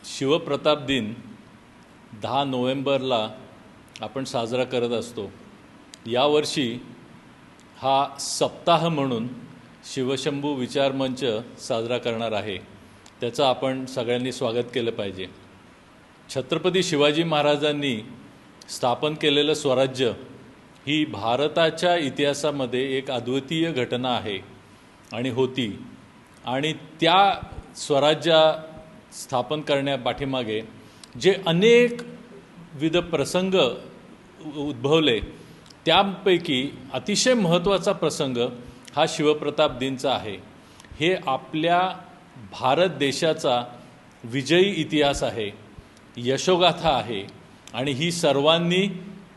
शिवप्रताप दिन 10 नोव्हेंबरला आपण साजरा करत असतो। यावर्षी हा सप्ताह म्हणून शिवशंभू विचार मंच साजरा करणार आहे। त्याचं आपण सगळ्यांनी स्वागत केलं पाहिजे। छत्रपती शिवाजी महाराजांनी स्थापन केलेलं स्वराज्य ही भारताच्या इतिहासामध्ये एक अद्वितीय घटना आहे आणि होती, आणि त्या स्वराज्य स्थापन करण्यापाठीमागे जे अनेक विविध प्रसंग उद्भवले, त्यापैकी अतिशय महत्त्वाचा प्रसंग हा शिवप्रताप दिनचा आहे। हे आपल्या भारत देशाचा विजयी इतिहास आहे, यशोगाथा आहे, आणि ही सर्वांनी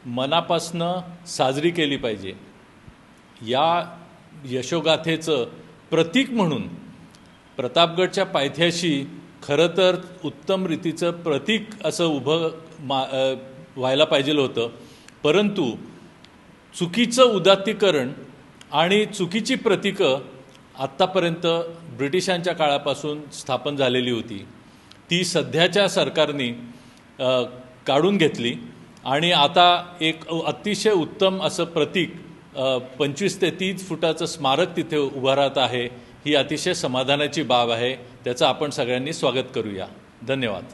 मनापासनं साजरी केली पाहिजे। या यशोगाथेचं प्रतीक म्हणून प्रतापगडच्या पायथ्याशी खरं तर उत्तम रीतीचं प्रतीक असं उभं व्हायला पाहिजे होतं, परंतु चुकीचं उदात्तीकरण आणि चुकीची प्रतीकं आत्तापर्यंत ब्रिटिशांच्या काळापासून स्थापन झालेली होती। ती सध्याच्या सरकारने काढून घेतली आणि आता एक अतिशय उत्तम असं प्रतीक 25 ते 30 फुटाचं स्मारक तिथे उभं राहत आहे। ही अतिशय समाधानाची बाब आहे। त्याचं आपण सगळ्यांनी स्वागत करूया। धन्यवाद।